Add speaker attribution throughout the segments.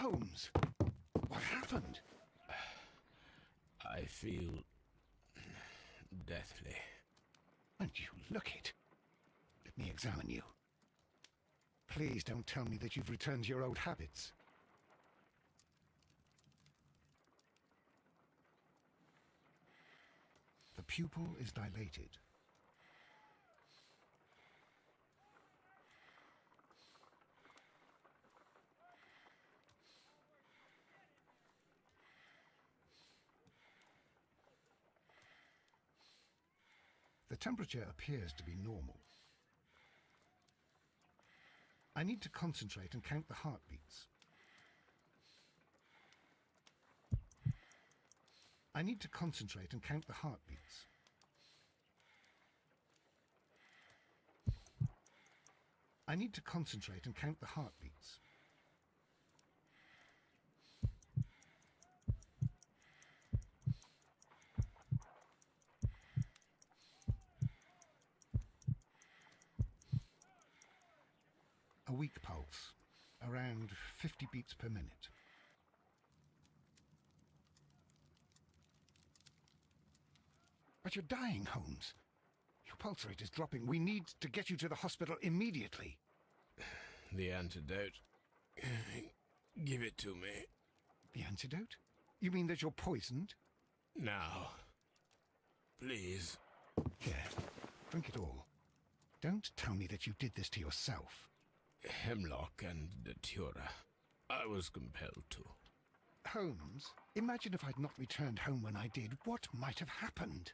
Speaker 1: Holmes, what happened?
Speaker 2: I feel deathly.
Speaker 1: And you look it. Let me examine you. Please don't tell me that you've returned to your old habits. The pupil is dilated. The temperature appears to be normal. I need to concentrate and count the heartbeats. I need to concentrate and count the heartbeats. I need to concentrate and count the heartbeats. A weak pulse, around 50 beats per minute. But you're dying, Holmes. Your pulse rate is dropping. We need to get you to the hospital immediately.
Speaker 2: The antidote. Give it to me.
Speaker 1: The antidote? You mean that you're poisoned?
Speaker 2: Now. Please.
Speaker 1: Here, drink it all. Don't tell me that you did this to yourself.
Speaker 2: Hemlock and datura. I was compelled to.
Speaker 1: Holmes, imagine if I'd not returned home when I did. What might have happened?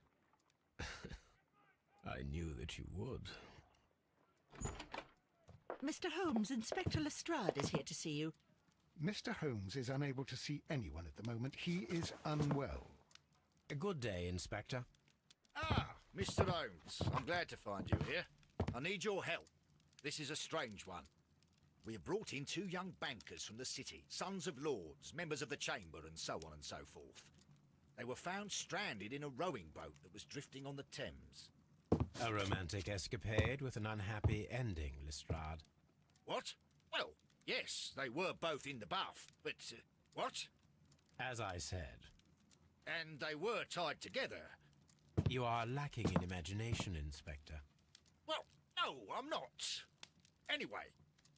Speaker 2: I knew that you would.
Speaker 3: Mr. Holmes, Inspector Lestrade is here to see you.
Speaker 1: Mr. Holmes is unable to see anyone at the moment. He is unwell.
Speaker 2: A good day, Inspector.
Speaker 4: Ah, Mr. Holmes. I'm glad to find you here. I need your help. This is a strange one. We have brought in 2 young bankers from the city, sons of lords, members of the chamber, and so on and so forth. They were found stranded in a rowing boat that was drifting on the Thames.
Speaker 2: A romantic escapade with an unhappy ending, Lestrade.
Speaker 4: What? Well, yes, they were both in the bath, but... what?
Speaker 2: As I said.
Speaker 4: And they were tied together.
Speaker 2: You are lacking in imagination, Inspector.
Speaker 4: Well, no, I'm not. Anyway,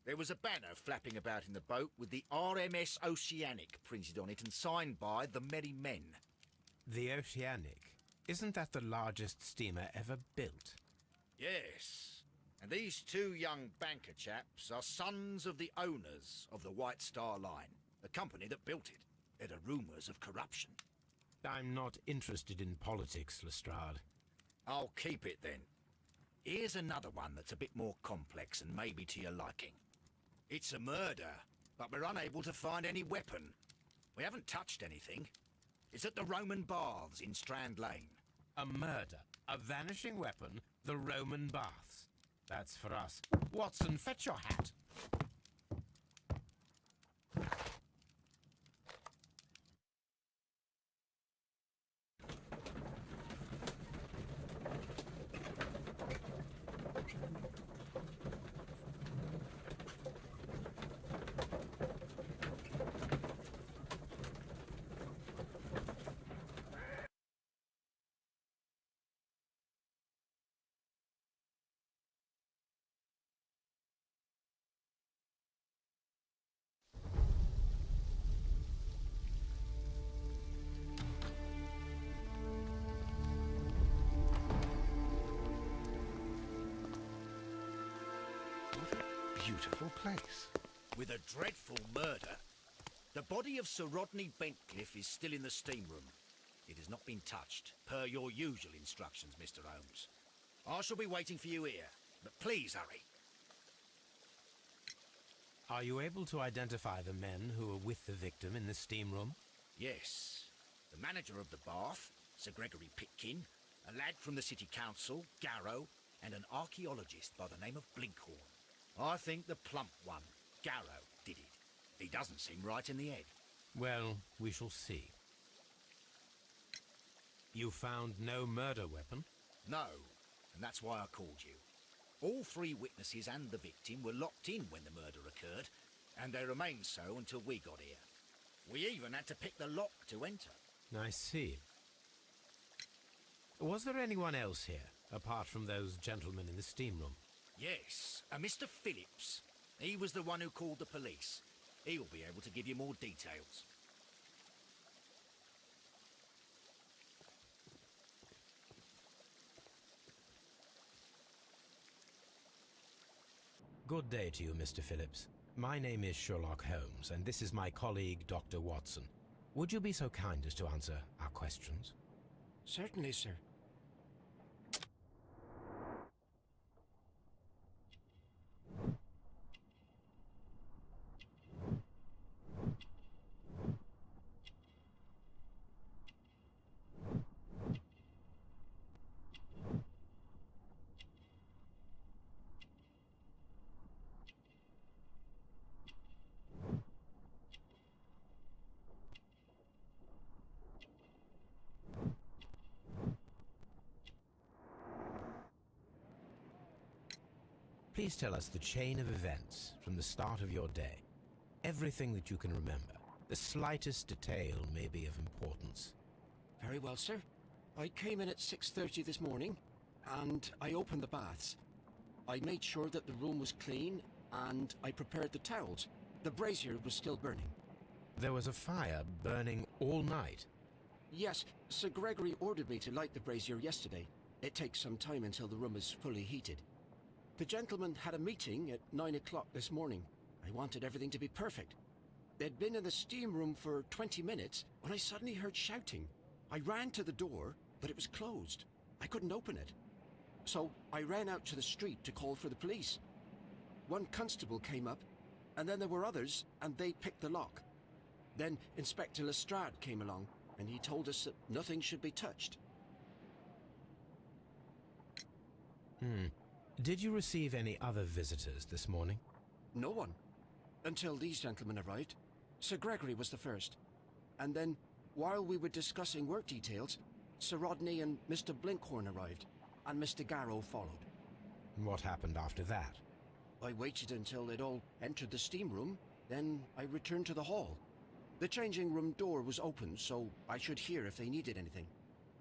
Speaker 4: there was a banner flapping about in the boat with the RMS Oceanic printed on it and signed by the Merry Men.
Speaker 2: The Oceanic? Isn't that the largest steamer ever built?
Speaker 4: Yes. And these 2 young banker chaps are sons of the owners of the White Star Line, the company that built it. There are rumours of corruption.
Speaker 2: I'm not interested in politics, Lestrade.
Speaker 4: I'll keep it then. Here's another one that's a bit more complex and maybe to your liking. It's a murder, but we're unable to find any weapon. We haven't touched anything. It's at the Roman Baths in Strand Lane.
Speaker 2: A murder, a vanishing weapon, the Roman Baths. That's for us. Watson, fetch your hat.
Speaker 1: Beautiful place.
Speaker 4: With a dreadful murder. The body of Sir Rodney Bentcliffe is still in the steam room. It has not been touched, per your usual instructions, Mr. Holmes. I shall be waiting for you here, but please hurry.
Speaker 2: Are you able to identify the men who were with the victim in the steam room?
Speaker 4: Yes. The manager of the bath, Sir Gregory Pitkin, a lad from the City Council, Garrow, and an archaeologist by the name of Blinkhorn. I think the plump one, Garrow, did it. He doesn't seem right in the head.
Speaker 2: Well, we shall see. You found no murder weapon?
Speaker 4: No, and that's why I called you. All 3 witnesses and the victim were locked in when the murder occurred, And they remained so until we got here. We even had to pick the lock to enter.
Speaker 2: I see. Was there anyone else here, apart from those gentlemen in the steam room?
Speaker 4: Yes, a Mr. Phillips. He was the one who called the police. He'll be able to give you more details.
Speaker 2: Good day to you, Mr. Phillips. My name is Sherlock Holmes, and this is my colleague, Dr. Watson. Would you be so kind as to answer our questions?
Speaker 5: Certainly, sir.
Speaker 2: Please tell us the chain of events from the start of your day. Everything that you can remember. The slightest detail may be of importance.
Speaker 5: Very well, sir. I came in at 6:30 this morning, and I opened the baths. I made sure that the room was clean, and I prepared the towels. The brazier was still burning.
Speaker 2: There was a fire burning all night.
Speaker 5: Yes, Sir Gregory ordered me to light the brazier yesterday. It takes some time until the room is fully heated. The gentleman had a meeting at 9 o'clock this morning. I wanted everything to be perfect. They'd been in the steam room for 20 minutes when I suddenly heard shouting. I ran to the door, but it was closed. I couldn't open it. So I ran out to the street to call for the police. One constable came up, and then there were others, and they picked the lock. Then Inspector Lestrade came along, and he told us that nothing should be touched.
Speaker 2: Did you receive any other visitors this morning?
Speaker 5: No one. Until these gentlemen arrived. Sir Gregory was the first. And then, while we were discussing work details, Sir Rodney and Mr. Blinkhorn arrived, and Mr. Garrow followed.
Speaker 2: What happened after that?
Speaker 5: I waited until they'd all entered the steam room, then I returned to the hall. The changing room door was open, so I should hear if they needed anything.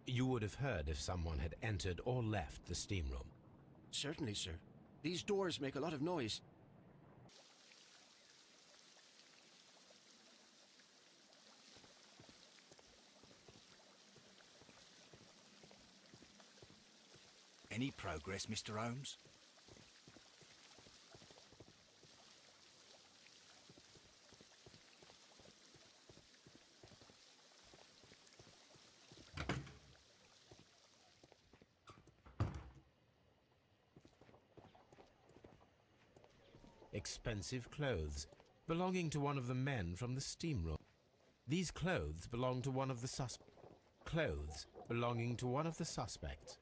Speaker 2: You would have heard if someone had entered or left the steam room.
Speaker 5: Certainly, sir. These doors make a lot of noise.
Speaker 4: Any progress, Mr. Holmes?
Speaker 2: Expensive clothes, belonging to one of the men from the steam room. These clothes belong to one of the Clothes belonging to one of the suspects.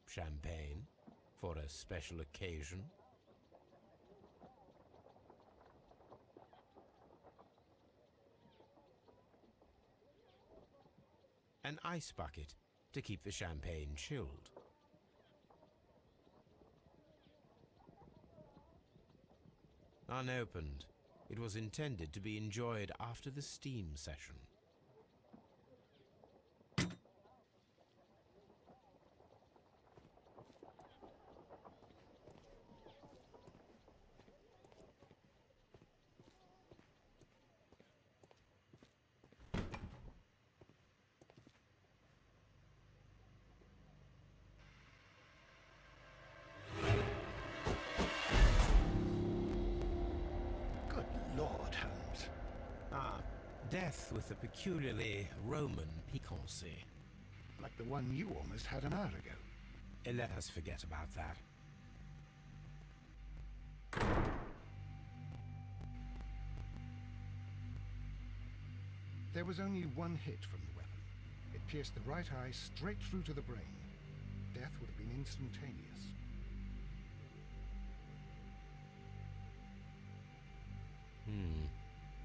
Speaker 2: Champagne for a special occasion. An ice bucket to keep the champagne chilled. Unopened, it was intended to be enjoyed after the steam session.
Speaker 1: Good Lord, Holmes.
Speaker 2: Death with a peculiarly Roman piquancy.
Speaker 1: Like the one you almost had an hour ago.
Speaker 2: Let us forget about that.
Speaker 1: There was only one hit from the weapon. It pierced the right eye straight through to the brain. Death would have been instantaneous.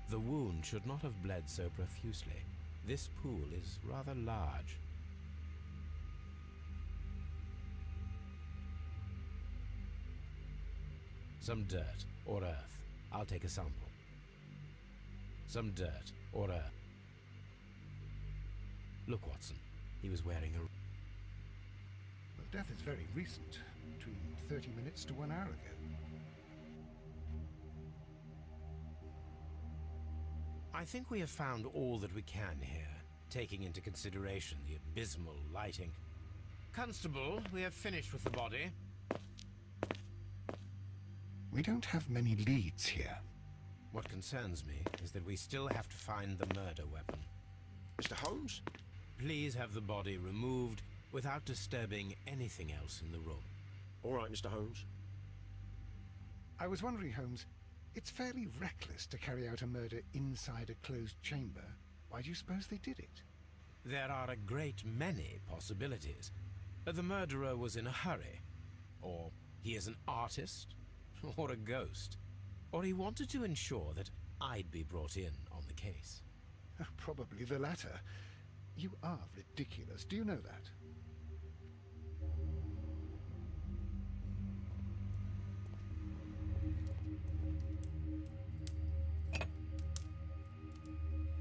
Speaker 2: The wound should not have bled so profusely. This pool is rather large. Some dirt or earth. I'll take a sample. Some dirt or earth. Look, Watson. He was wearing a...
Speaker 1: Well, death is very recent, between 30 minutes to 1 hour ago.
Speaker 2: I think we have found all that we can here, taking into consideration the abysmal lighting. Constable, we have finished with the body.
Speaker 1: We don't have many leads here.
Speaker 2: What concerns me is that we still have to find the murder weapon.
Speaker 5: Mr. Holmes?
Speaker 2: Please have the body removed without disturbing anything else in the room.
Speaker 5: All right, Mr. Holmes.
Speaker 1: I was wondering, Holmes, it's fairly reckless to carry out a murder inside a closed chamber. Why do you suppose they did it?
Speaker 2: There are a great many possibilities. The murderer was in a hurry. Or he is an artist. Or a ghost. Or he wanted to ensure that I'd be brought in on the case.
Speaker 1: Probably the latter. You are ridiculous. Do you know that?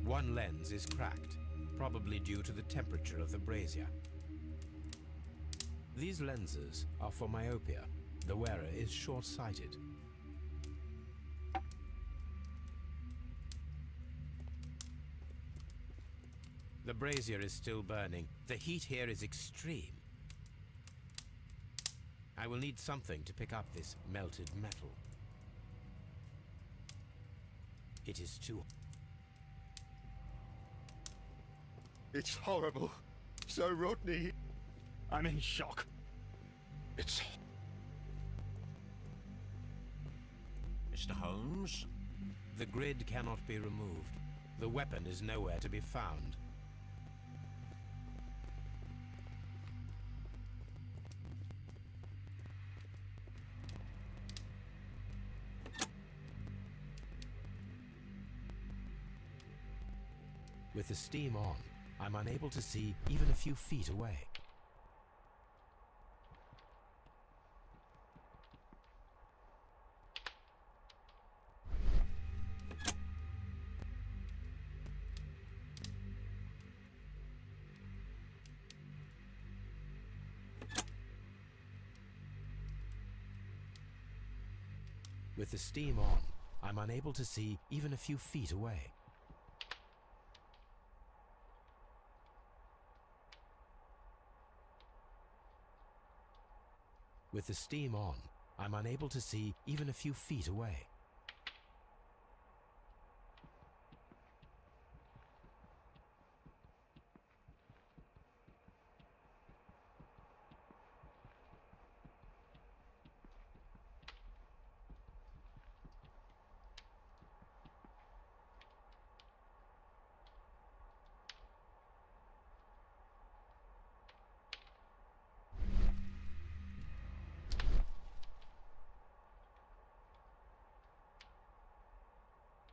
Speaker 2: One lens is cracked, probably due to the temperature of the brazier. These lenses are for myopia. The wearer is short-sighted. The brazier is still burning. The heat here is extreme. I will need something to pick up this melted metal. It is too...
Speaker 6: It's horrible. So Rodney... I'm in shock. It's...
Speaker 5: Mr. Holmes?
Speaker 2: The grid cannot be removed. The weapon is nowhere to be found. With the steam on, I'm unable to see even a few feet away. With the steam on, I'm unable to see even a few feet away. With the steam on, I'm unable to see even a few feet away.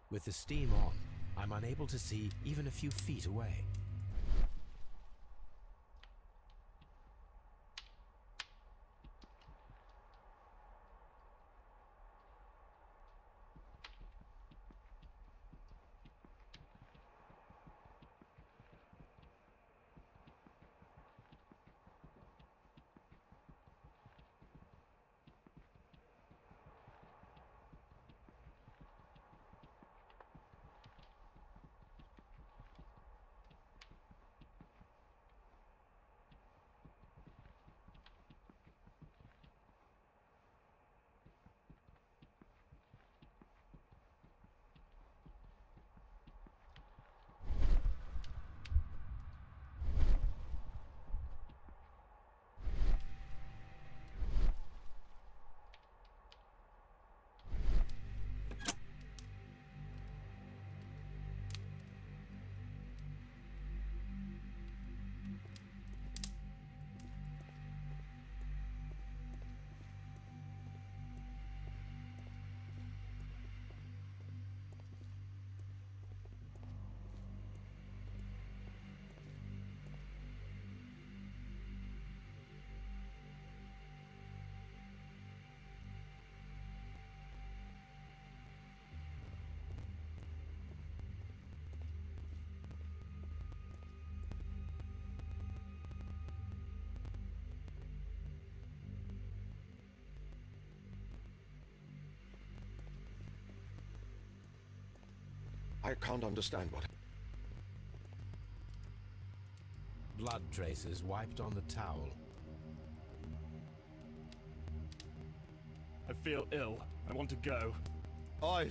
Speaker 2: With the steam on, I'm unable to see even a few feet away.
Speaker 6: I can't understand what...
Speaker 2: Blood traces wiped on the towel.
Speaker 7: I feel ill. I want to go.
Speaker 6: I...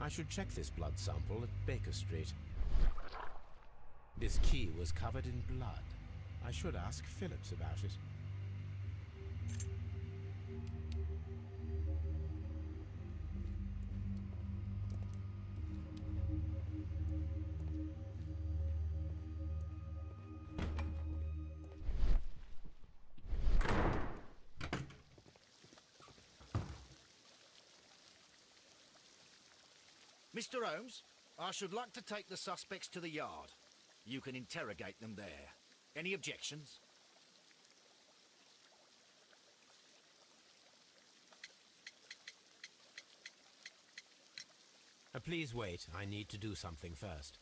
Speaker 2: I should check this blood sample at Baker Street. This key was covered in blood. I should ask Phillips about it.
Speaker 4: Mr. Holmes, I should like to take the suspects to the yard. You can interrogate them there. Any objections?
Speaker 2: Please wait. I need to do something first.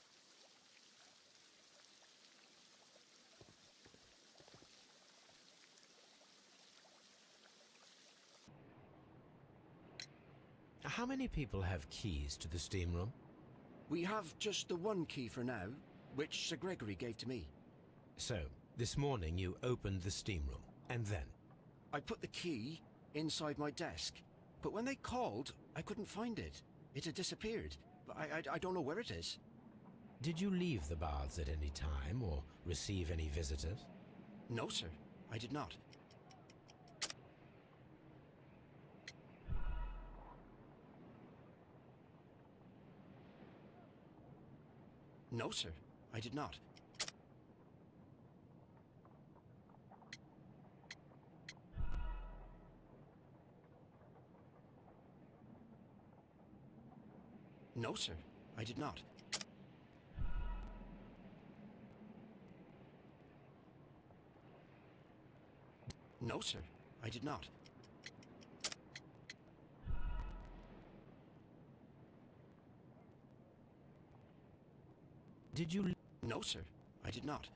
Speaker 2: How many people have keys to the steam room?
Speaker 5: We have just the one key for now, which Sir Gregory gave to me.
Speaker 2: So, this morning you opened the steam room, and then?
Speaker 5: I put the key inside my desk, but when they called, I couldn't find it. It had disappeared, but I don't know where it is.
Speaker 2: Did you leave the baths at any time, or receive any visitors?
Speaker 5: No, sir, I did not. No, sir, I did not. No, sir, I did not. No, sir, I did not.
Speaker 2: Did you...
Speaker 5: No, sir, I did not.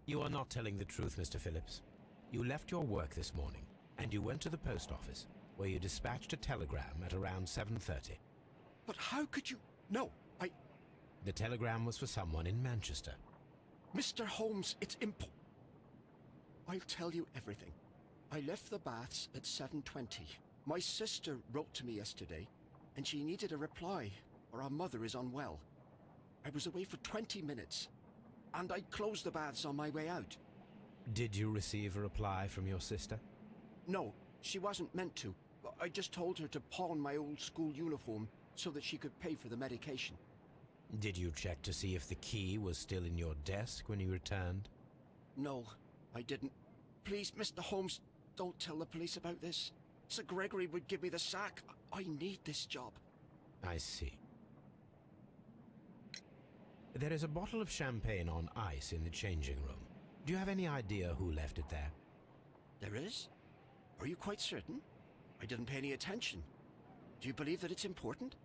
Speaker 2: You are not telling the truth, Mr. Phillips. You left your work this morning, and you went to the post office, where you dispatched a telegram at around 7:30.
Speaker 5: But how could you... No,
Speaker 2: The telegram was for someone in Manchester.
Speaker 5: Mr. Holmes, it's I'll tell you everything. I left the baths at 7:20. My sister wrote to me yesterday, and she needed a reply, or our mother is unwell. I was away for 20 minutes, and I closed the baths on my way out.
Speaker 2: Did you receive a reply from your sister?
Speaker 5: No, she wasn't meant to. I just told her to pawn my old school uniform so that she could pay for the medication.
Speaker 2: Did you check to see if the key was still in your desk when you returned?
Speaker 5: No, I didn't. Please, Mr. Holmes, don't tell the police about this. Sir Gregory would give me the sack. I need this job.
Speaker 2: I see. There is a bottle of champagne on ice in the changing room. Do you have any idea who left it there?
Speaker 5: There is? Are you quite certain? I didn't pay any attention. Do you believe that it's important?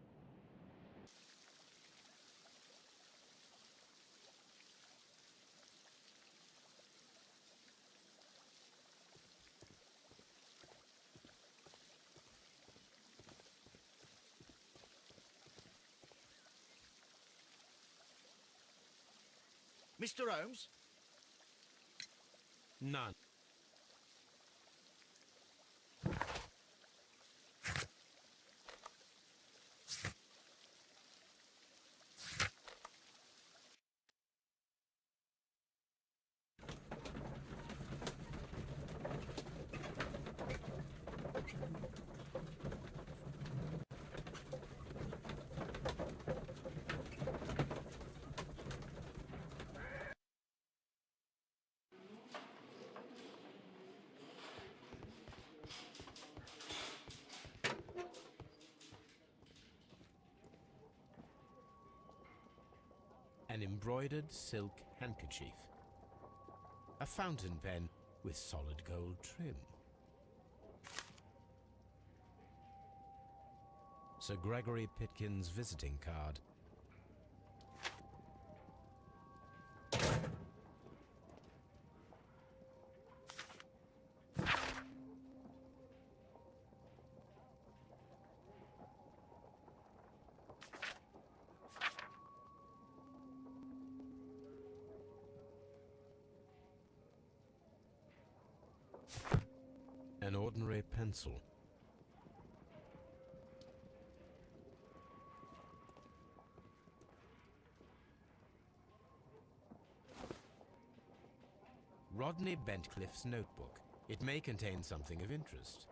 Speaker 4: Mr. Holmes?
Speaker 2: None. an embroidered silk handkerchief, a fountain pen with solid gold trim, Sir Gregory Pitkin's visiting card, an ordinary pencil, Rodney Bentcliffe's notebook. It may contain something of interest.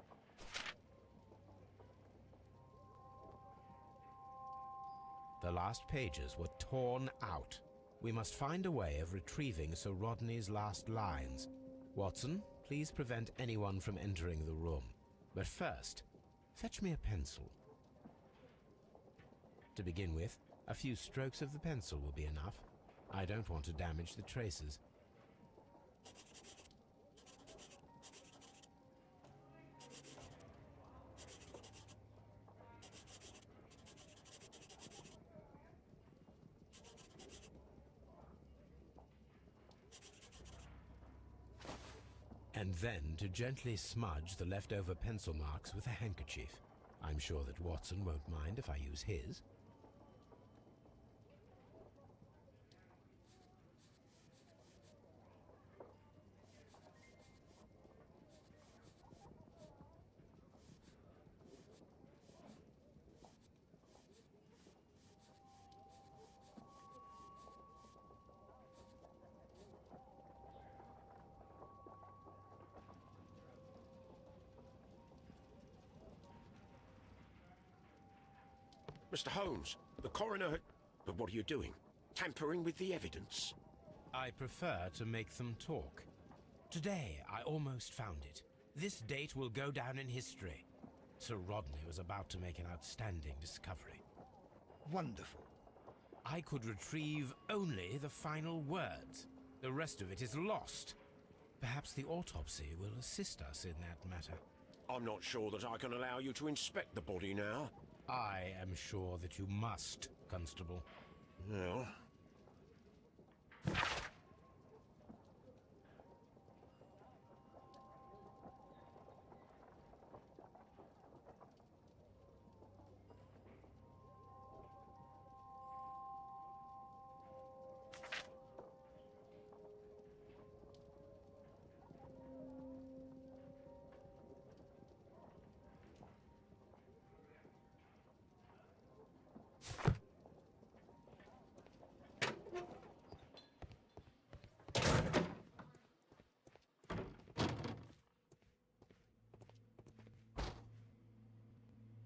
Speaker 2: The last pages were torn out. We must find a way of retrieving Sir Rodney's last lines. Watson, please prevent anyone from entering the room. But first, fetch me a pencil. To begin with, a few strokes of the pencil will be enough. I don't want to damage the traces. And then to gently smudge the leftover pencil marks with a handkerchief. I'm sure that Watson won't mind if I use his.
Speaker 6: Mr. Holmes, the coroner... But what are you doing? Tampering with the evidence?
Speaker 2: I prefer to make them talk. Today, I almost found it. This date will go down in history. Sir Rodney was about to make an outstanding discovery.
Speaker 1: Wonderful.
Speaker 2: I could retrieve only the final words. The rest of it is lost. Perhaps the autopsy will assist us in that matter.
Speaker 6: I'm not sure that I can allow you to inspect the body now.
Speaker 2: I am sure that you must, Constable.
Speaker 6: Well...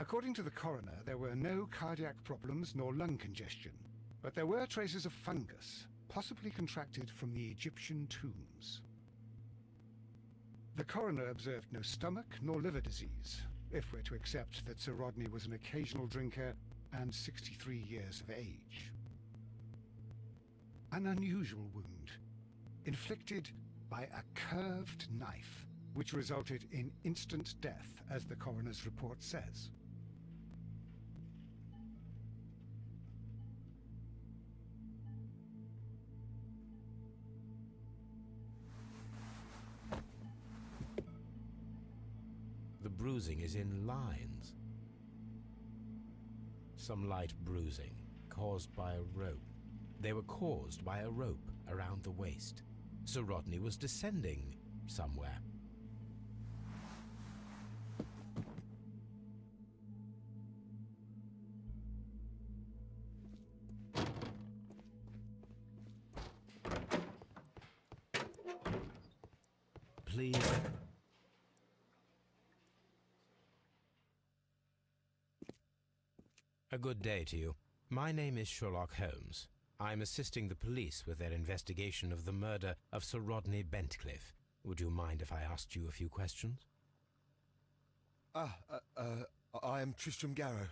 Speaker 1: According to the coroner, there were no cardiac problems nor lung congestion, but there were traces of fungus, possibly contracted from the Egyptian tombs. The coroner observed no stomach nor liver disease, if we're to accept that Sir Rodney was an occasional drinker and 63 years of age. An unusual wound, inflicted by a curved knife, which resulted in instant death, as the coroner's report says.
Speaker 2: The bruising is in lines. Some light bruising, caused by a rope. They were caused by a rope around the waist. Sir Rodney was descending somewhere. Please. A good day to you. My name is Sherlock Holmes. I'm assisting the police with their investigation of the murder of Sir Rodney Bentcliffe. Would you mind if I asked you a few questions?
Speaker 8: I am Tristram Garrow.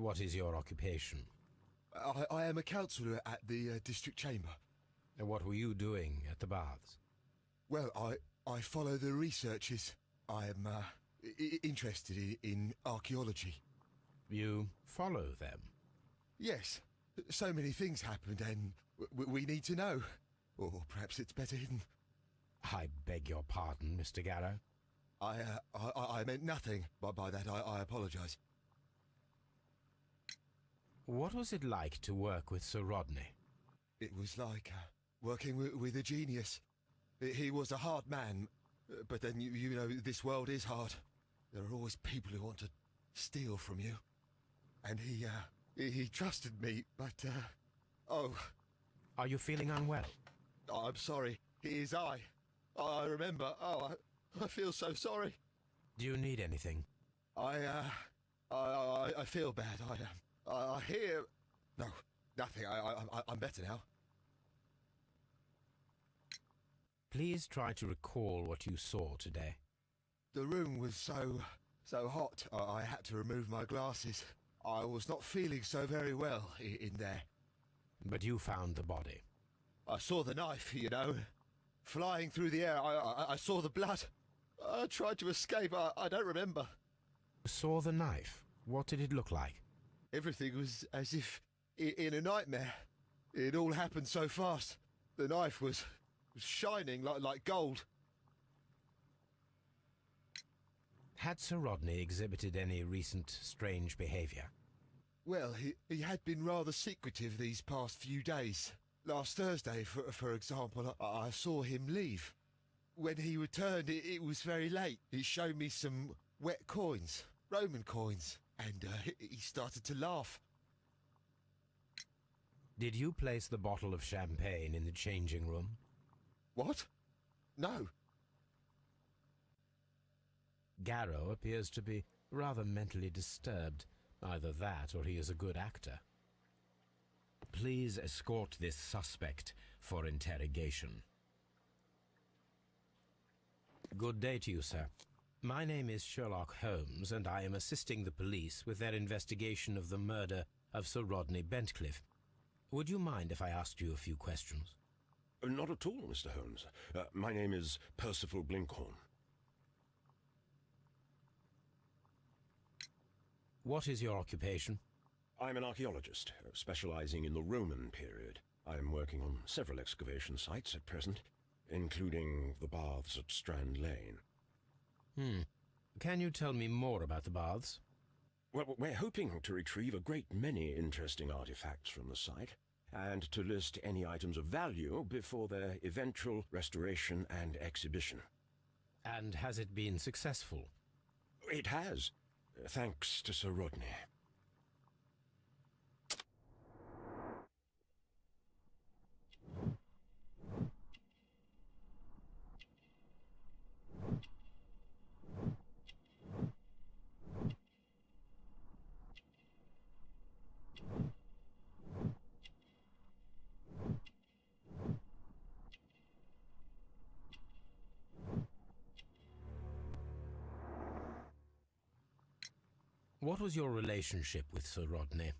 Speaker 2: What is your occupation?
Speaker 8: I am a counsellor at the district chamber.
Speaker 2: And what were you doing at the baths?
Speaker 8: Well, I follow the researches. I am interested in archaeology.
Speaker 2: You follow them?
Speaker 8: Yes. So many things happened and we need to know. Or perhaps it's better hidden.
Speaker 2: I beg your pardon, Mr. Garrow.
Speaker 8: I meant nothing by that. I apologise.
Speaker 2: What was it like to work with Sir Rodney?
Speaker 8: It was like working with a genius. He was a hard man, but then you know this world is hard. There are always people who want to steal from you. And he trusted me, but oh.
Speaker 2: Are you feeling unwell?
Speaker 8: I'm sorry. It is I remember. Oh, I feel so sorry.
Speaker 2: Do you need anything?
Speaker 8: I feel bad. I hear. No, nothing. I'm better now.
Speaker 2: Please try to recall what you saw today.
Speaker 8: The room was so hot. I had to remove my glasses. I was not feeling so very well in there.
Speaker 2: But you found the body.
Speaker 8: I saw the knife, you know, flying through the air. I saw the blood. I tried to escape. I don't remember.
Speaker 2: You saw the knife? What did it look like?
Speaker 8: Everything was as if in a nightmare. It all happened so fast. The knife was shining like gold.
Speaker 2: Had Sir Rodney exhibited any recent strange behaviour?
Speaker 8: Well, he had been rather secretive these past few days. Last Thursday, for example, I saw him leave. When he returned, it was very late. He showed me some wet coins, Roman coins, and he started to laugh.
Speaker 2: Did you place the bottle of champagne in the changing room?
Speaker 8: What? No.
Speaker 2: Garrow appears to be rather mentally disturbed. Either that or he is a good actor. Please escort this suspect for interrogation. Good day to you, sir. My name is Sherlock Holmes, and I am assisting the police with their investigation of the murder of Sir Rodney Bentcliffe. Would you mind if I asked you a few questions?
Speaker 6: Not at all, Mr. Holmes. My name is Percival Blinkhorn.
Speaker 2: What is your occupation?
Speaker 6: I'm an archaeologist, specializing in the Roman period. I'm working on several excavation sites at present, including the baths at Strand Lane.
Speaker 2: Can you tell me more about the baths?
Speaker 6: Well, we're hoping to retrieve a great many interesting artifacts from the site, and to list any items of value before their eventual restoration and exhibition.
Speaker 2: And has it been successful?
Speaker 6: It has, thanks to Sir Rodney.
Speaker 2: What was your relationship with Sir Rodney?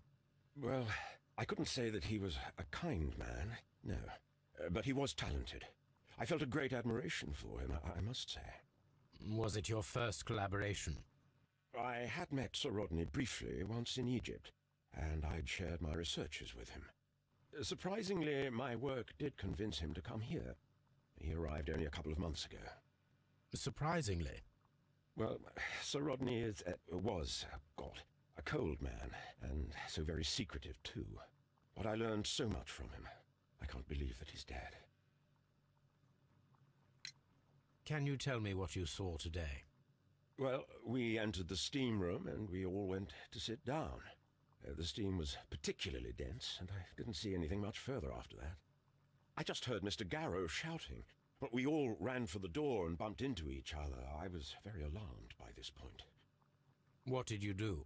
Speaker 6: Well, I couldn't say that he was a kind man, no. But he was talented. I felt a great admiration for him, I must say.
Speaker 2: Was it your first collaboration?
Speaker 6: I had met Sir Rodney briefly once in Egypt, and I'd shared my researches with him. Surprisingly, my work did convince him to come here. He arrived only a couple of months ago.
Speaker 2: Surprisingly?
Speaker 6: Well, Sir Rodney was a cold man, and so very secretive too. But I learned so much from him. I can't believe that he's dead.
Speaker 2: Can you tell me what you saw today?
Speaker 6: Well, we entered the steam room, and we all went to sit down. The steam was particularly dense, and I didn't see anything much further after that. I just heard Mr. Garrow shouting, but we all ran for the door and bumped into each other. I was very alarmed by this point.
Speaker 2: What did you do?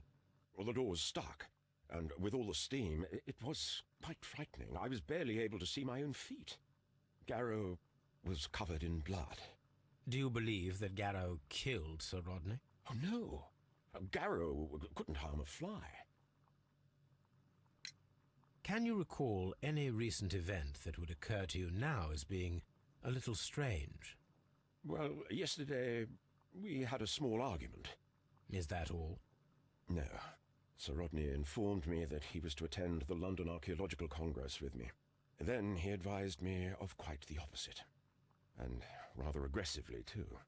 Speaker 6: Well, the door was stuck, and with all the steam, it was quite frightening. I was barely able to see my own feet. Garrow was covered in blood.
Speaker 2: Do you believe that Garrow killed Sir Rodney?
Speaker 6: Oh, no. Garrow couldn't harm a fly.
Speaker 2: Can you recall any recent event that would occur to you now as being a little strange?
Speaker 6: Well, yesterday we had a small argument.
Speaker 2: Is that all?
Speaker 6: No. Sir Rodney informed me that he was to attend the London Archaeological Congress with me. Then he advised me of quite the opposite. And rather aggressively, too.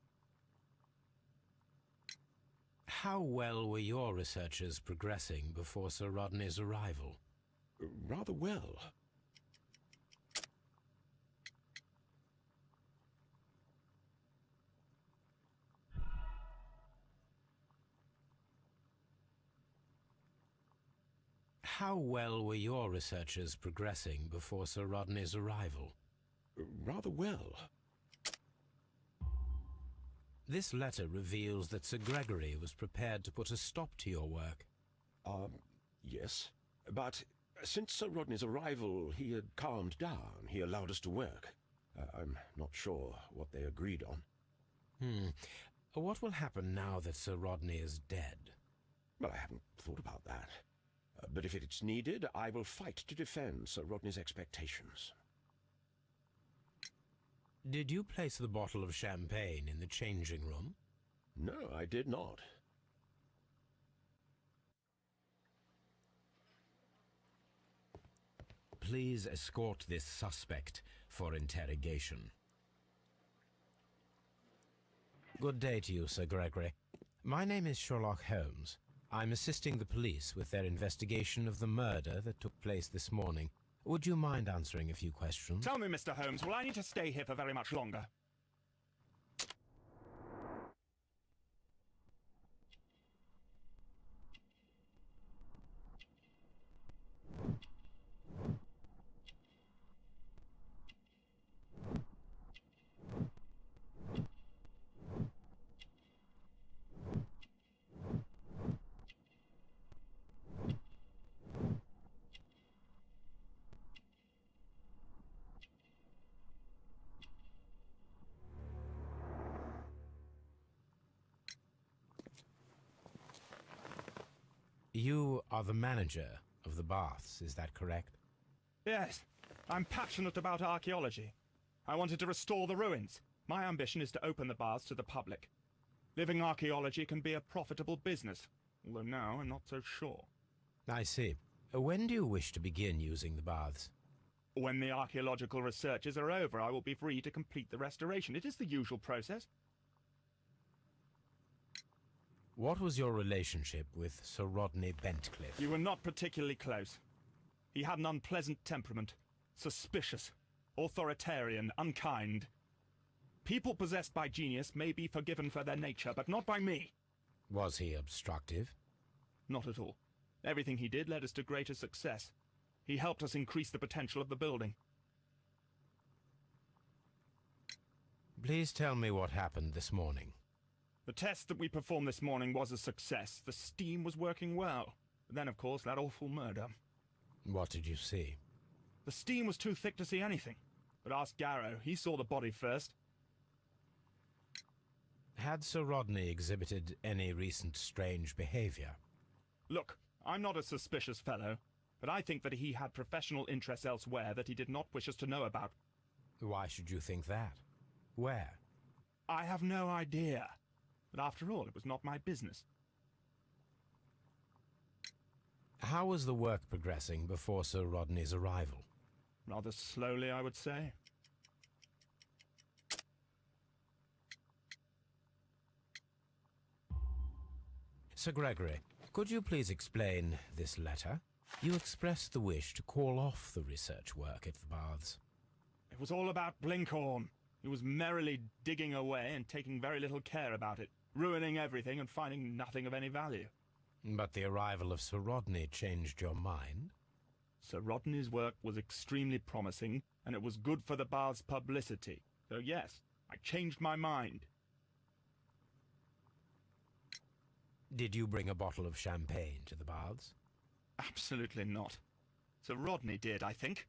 Speaker 2: How well were your researchers progressing before Sir Rodney's arrival?
Speaker 6: Rather well.
Speaker 2: How well were your researchers progressing before Sir Rodney's arrival?
Speaker 6: Rather well.
Speaker 2: This letter reveals that Sir Gregory was prepared to put a stop to your work.
Speaker 6: Yes. But since Sir Rodney's arrival, he had calmed down. He allowed us to work. I'm not sure what they agreed on.
Speaker 2: What will happen now that Sir Rodney is dead?
Speaker 6: Well, I haven't thought about that. But if it's needed, I will fight to defend Sir Rodney's expectations.
Speaker 2: Did you place the bottle of champagne in the changing room?
Speaker 6: No, I did not.
Speaker 2: Please escort this suspect for interrogation. Good day to you, Sir Gregory. My name is Sherlock Holmes. I'm assisting the police with their investigation of the murder that took place this morning. Would you mind answering a few questions?
Speaker 7: Tell me, Mr. Holmes, will I need to stay here for very much longer?
Speaker 2: You are the manager of the baths, is that correct?
Speaker 7: Yes, I'm passionate about archaeology. I wanted to restore the ruins. My ambition is to open the baths to the public. Living archaeology can be a profitable business, although now I'm not so sure.
Speaker 2: I see. When do you wish to begin using the baths?
Speaker 7: When the archaeological researches are over, I will be free to complete the restoration. It is the usual process.
Speaker 2: What was your relationship with Sir Rodney Bentcliffe?
Speaker 7: You were not particularly close. He had an unpleasant temperament. Suspicious, authoritarian, unkind. People possessed by genius may be forgiven for their nature, but not by me.
Speaker 2: Was he obstructive?
Speaker 7: Not at all. Everything he did led us to greater success. He helped us increase the potential of the building.
Speaker 2: Please tell me what happened this morning.
Speaker 7: The test that we performed this morning was a success. The steam was working well. But then, of course, that awful murder.
Speaker 2: What did you see?
Speaker 7: The steam was too thick to see anything. But ask Garrow. He saw the body first.
Speaker 2: Had Sir Rodney exhibited any recent strange behavior?
Speaker 7: Look, I'm not a suspicious fellow, but I think that he had professional interests elsewhere that he did not wish us to know about.
Speaker 2: Why should you think that? Where?
Speaker 7: I have no idea. But after all, it was not my business.
Speaker 2: How was the work progressing before Sir Rodney's arrival?
Speaker 7: Rather slowly, I would say.
Speaker 2: Sir Gregory, could you please explain this letter? You expressed the wish to call off the research work at the baths.
Speaker 7: It was all about Blinkhorn. He was merrily digging away and taking very little care about it, ruining everything and finding nothing of any value.
Speaker 2: But the arrival of Sir Rodney changed your mind?
Speaker 7: Sir Rodney's work was extremely promising, and it was good for the bath's publicity. So yes, I changed my mind.
Speaker 2: Did you bring a bottle of champagne to the baths?
Speaker 7: Absolutely not. Sir Rodney did, I think.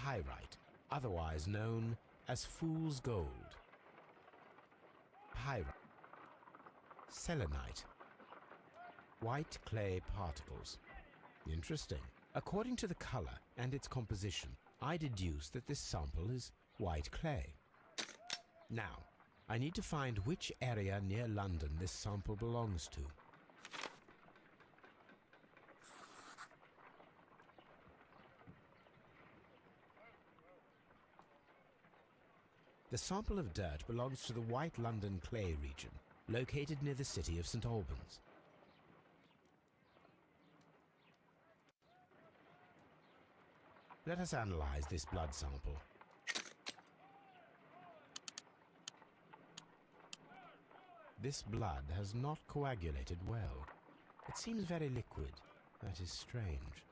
Speaker 2: pyrite, otherwise known as fool's gold. Pyrite. Selenite. White clay particles. Interesting. According to the color and its composition, I deduce that this sample is white clay. Now, I need to find which area near London this sample belongs to. The sample of dirt belongs to the White London clay region, located near the city of St. Albans. Let us analyze this blood sample. This blood has not coagulated well. It seems very liquid. That is strange.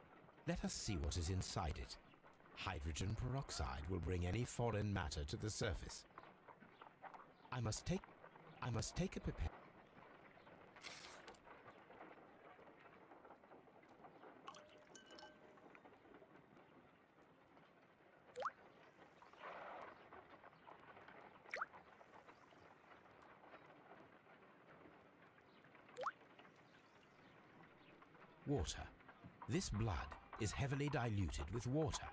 Speaker 2: Let us see what is inside it. Hydrogen peroxide will bring any foreign matter to the surface. I must take a pipette. Water. This blood is heavily diluted with water.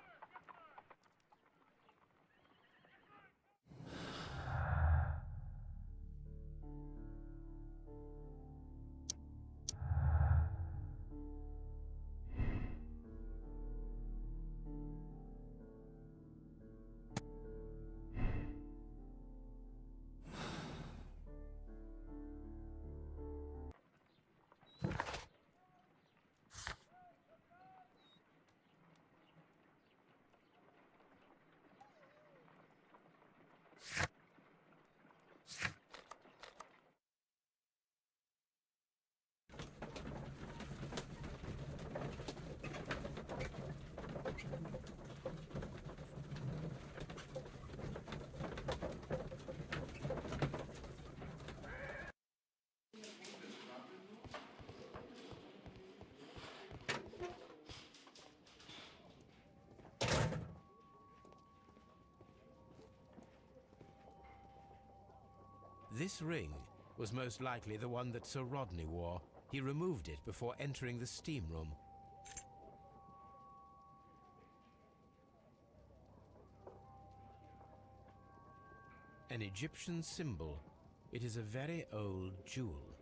Speaker 2: This ring was most likely the one that Sir Rodney wore. He removed it before entering the steam room. An Egyptian symbol. It is a very old jewel.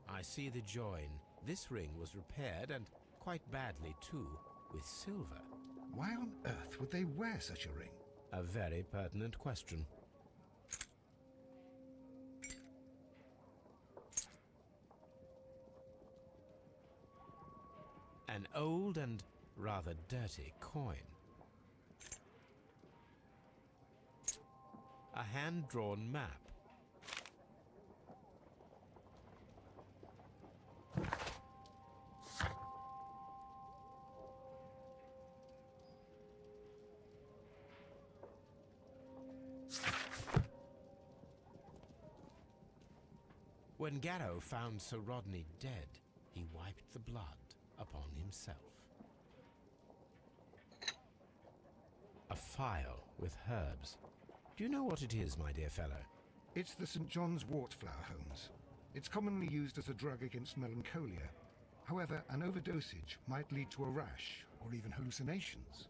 Speaker 2: I see the join. This ring was repaired, and quite badly too, with silver.
Speaker 1: Why on earth would they wear such a ring?
Speaker 2: A very pertinent question. An old and rather dirty coin. A hand-drawn map. When Garrow found Sir Rodney dead, he wiped the blood upon himself. A phial with herbs. Do you know what it is, my dear fellow?
Speaker 1: It's the St. John's wort flower, Holmes. It's commonly used as a drug against melancholia. However, an overdosage might lead to a rash or even hallucinations.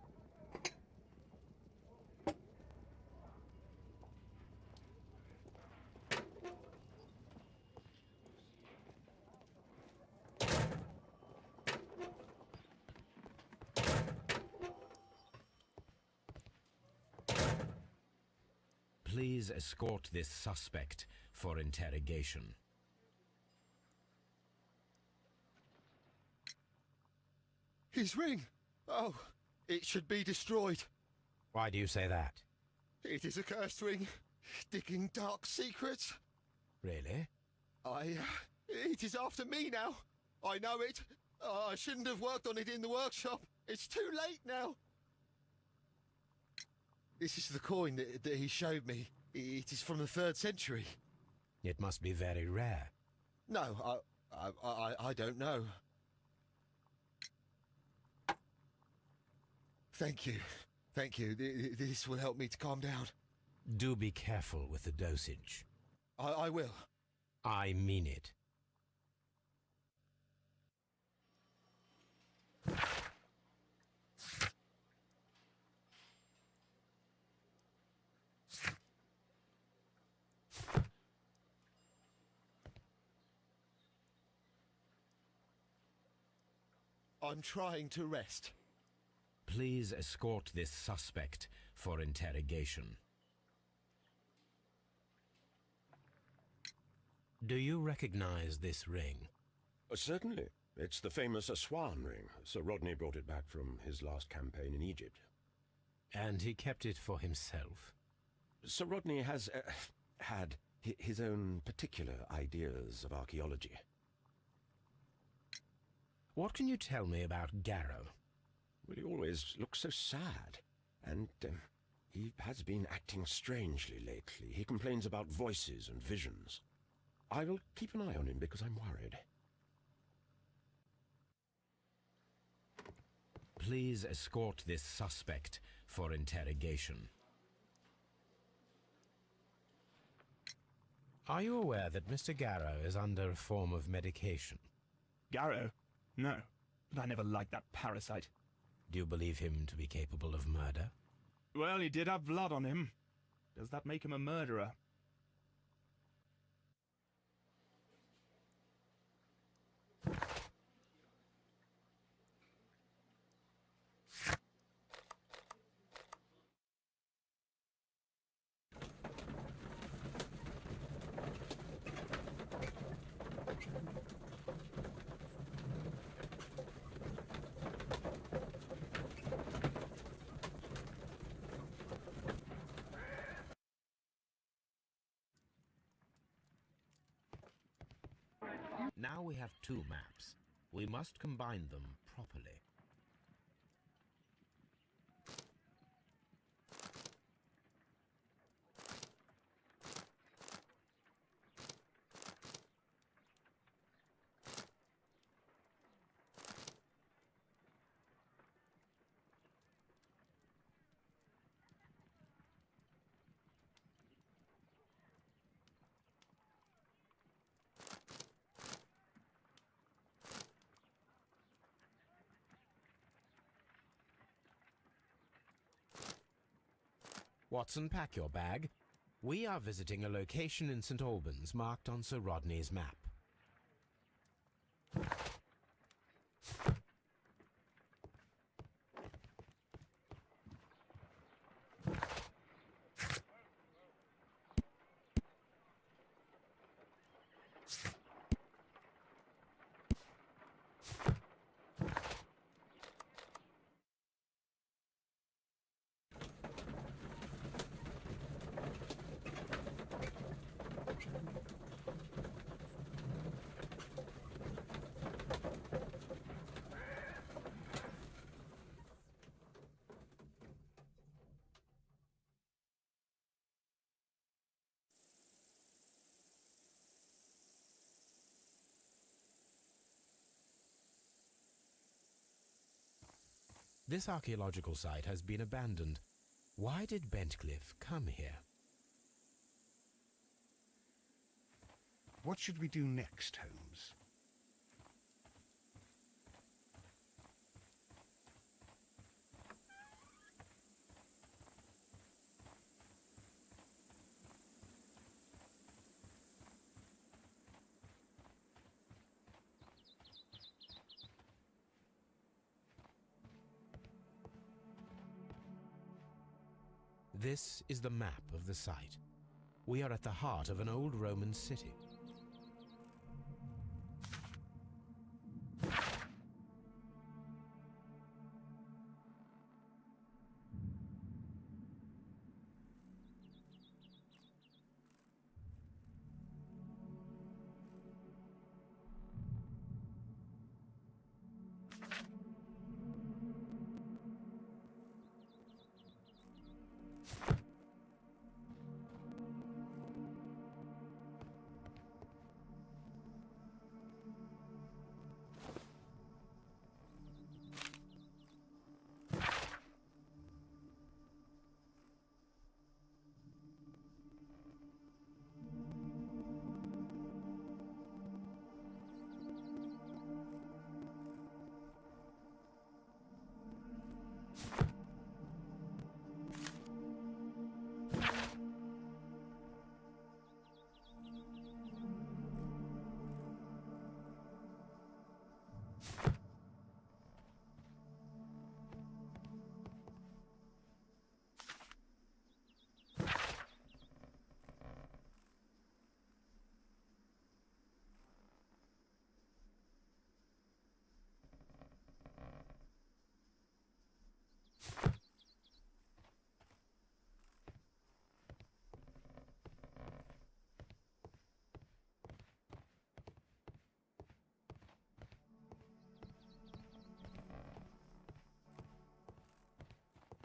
Speaker 2: Please escort this suspect for interrogation.
Speaker 8: His ring! Oh, it should be destroyed.
Speaker 2: Why do you say that?
Speaker 8: It is a cursed ring, digging dark secrets.
Speaker 2: Really?
Speaker 8: It is after me now. I know it. I shouldn't have worked on it in the workshop. It's too late now. This is the coin that he showed me. It is from the 3rd century.
Speaker 2: It must be very rare.
Speaker 8: No, I don't know. Thank you. Thank you. This will help me to calm down.
Speaker 2: Do be careful with the dosage.
Speaker 8: I will.
Speaker 2: I mean it.
Speaker 8: I'm trying to rest.
Speaker 2: Please escort this suspect for interrogation. Do you recognize this ring?
Speaker 6: Certainly. It's the famous Aswan ring. Sir Rodney brought it back from his last campaign in Egypt.
Speaker 2: And he kept it for himself?
Speaker 6: Sir Rodney has had his own particular ideas of archaeology.
Speaker 2: What can you tell me about Garrow?
Speaker 6: Well, he always looks so sad. And he has been acting strangely lately. He complains about voices and visions. I will keep an eye on him because I'm worried.
Speaker 2: Please escort this suspect for interrogation. Are you aware that Mr. Garrow is under a form of medication?
Speaker 7: Garrow? No, but I never liked that parasite.
Speaker 2: Do you believe him to be capable of murder?
Speaker 7: Well, he did have blood on him. Does that make him a murderer?
Speaker 2: Now we have two maps. We must combine them properly. Watson, pack your bag. We are visiting a location in St. Albans marked on Sir Rodney's map. This archaeological site has been abandoned. Why did Bentcliffe come here?
Speaker 1: What should we do next, Holmes?
Speaker 2: This is the map of the site. We are at the heart of an old Roman city.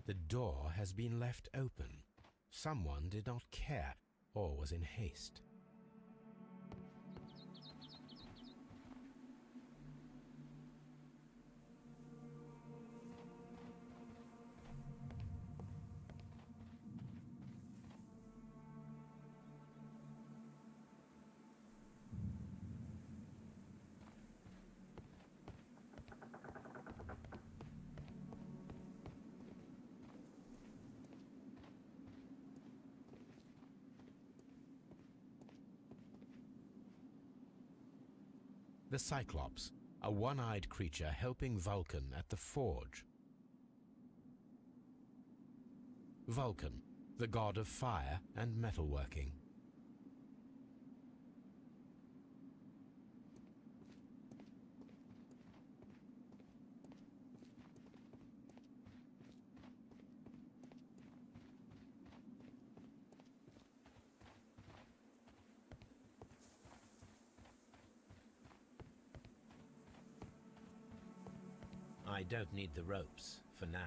Speaker 2: The door has been left open. Someone did not care or was in haste. The Cyclops, a one-eyed creature helping Vulcan at the forge. Vulcan, the god of fire and metalworking. I don't need the ropes for now.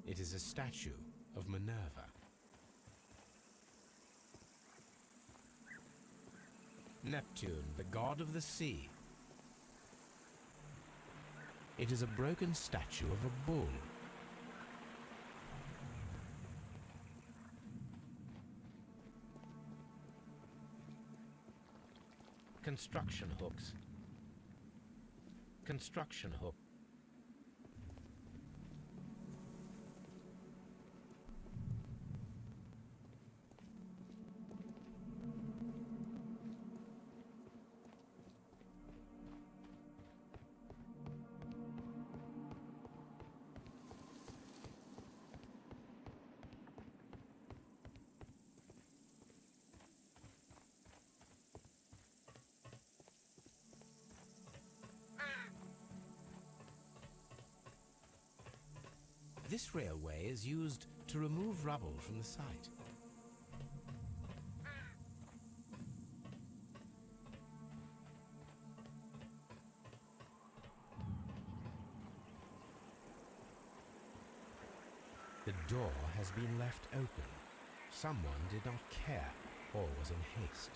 Speaker 2: It is a statue of Minerva. Neptune, the god of the sea. It is a broken statue of a bull. Construction hooks. Construction hook. This railway is used to remove rubble from the site. The door has been left open. Someone did not care or was in haste.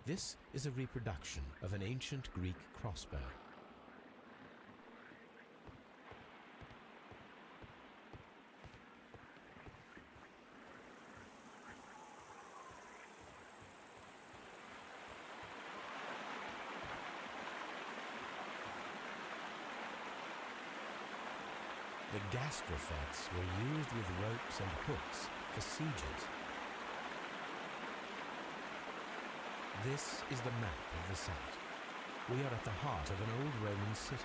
Speaker 2: This is a reproduction of an ancient Greek crossbow. The gastrophets were used with ropes and hooks for sieges. This is the map of the site. We are at the heart of an old Roman city.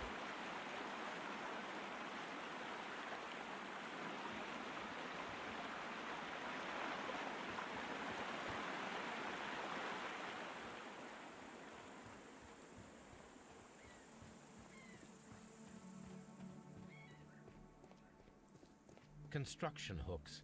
Speaker 2: Construction hooks.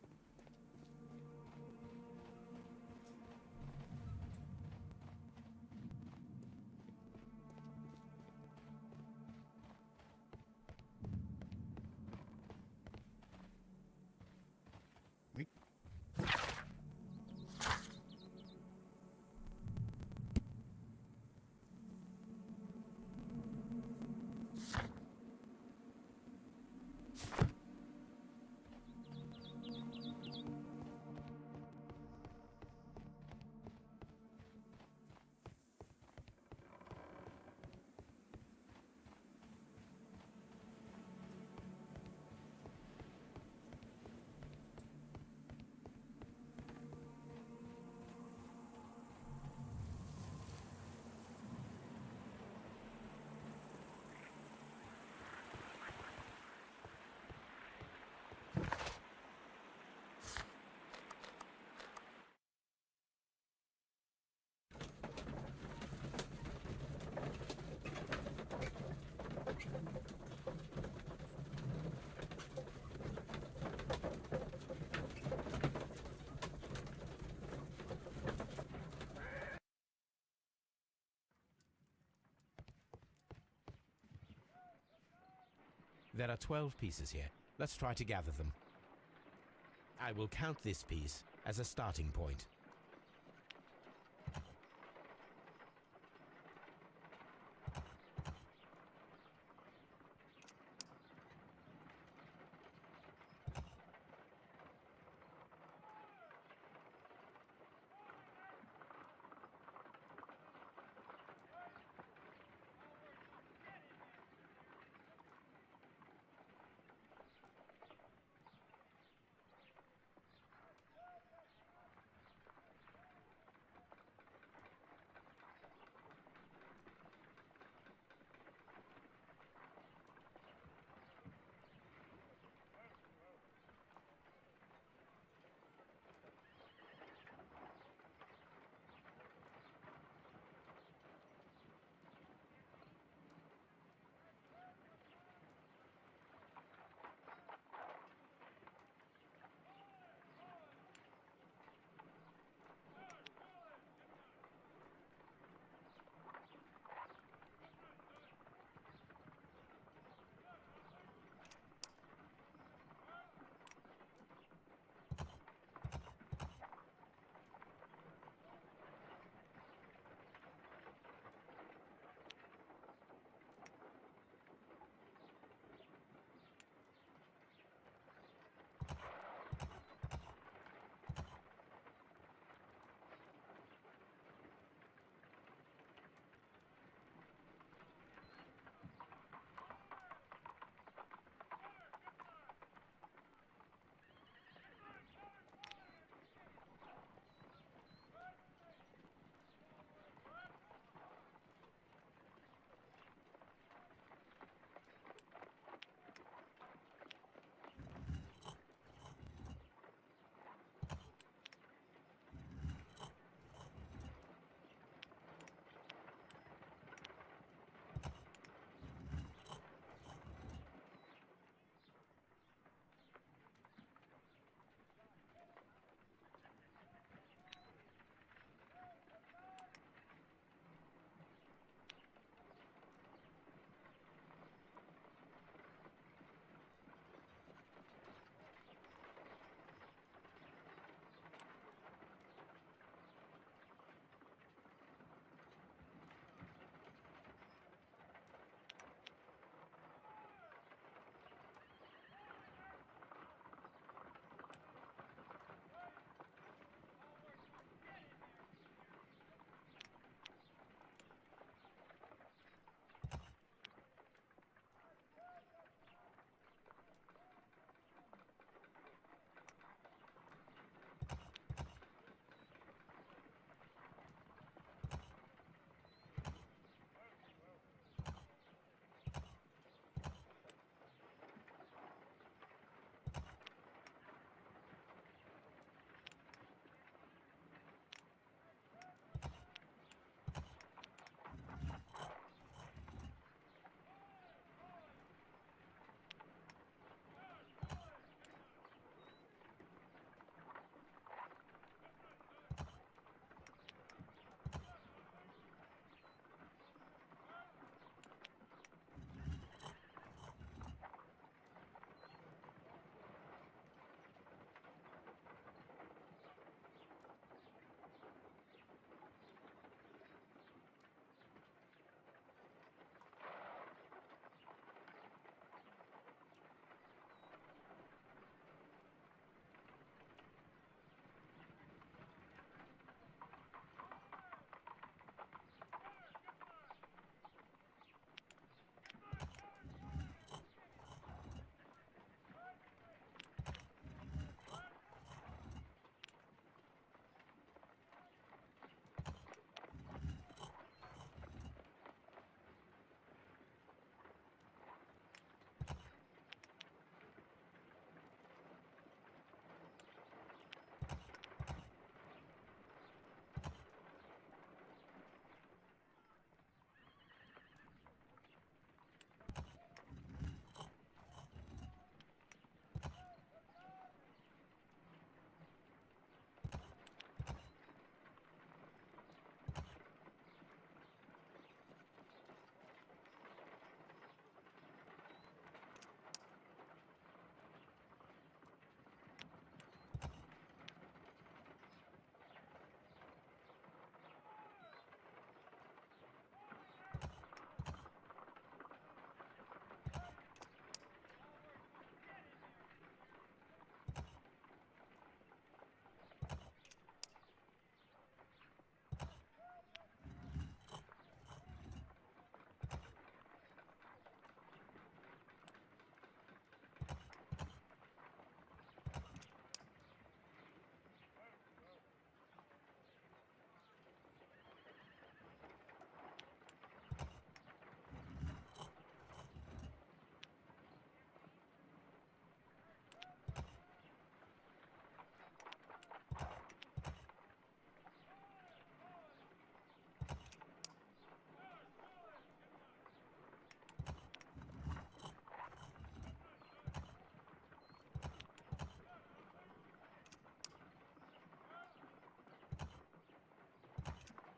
Speaker 2: There are 12 pieces here. Let's try to gather them. I will count this piece as a starting point.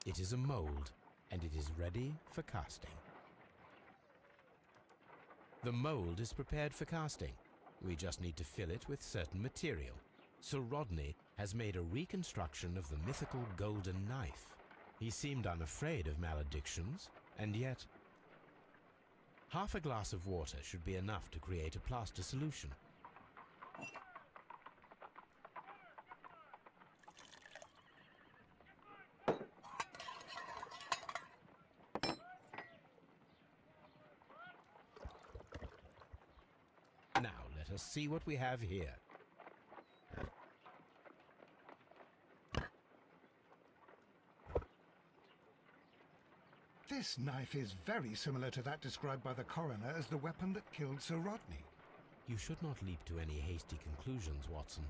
Speaker 2: It is a mold, and it is ready for casting. The mold is prepared for casting. We just need to fill it with certain material. Sir Rodney has made a reconstruction of the mythical golden knife. He seemed unafraid of maledictions, and yet... Half a glass of water should be enough to create a plaster solution. Now let us see what we have here.
Speaker 1: This knife is very similar to that described by the coroner as the weapon that killed Sir Rodney.
Speaker 2: You should not leap to any hasty conclusions, Watson.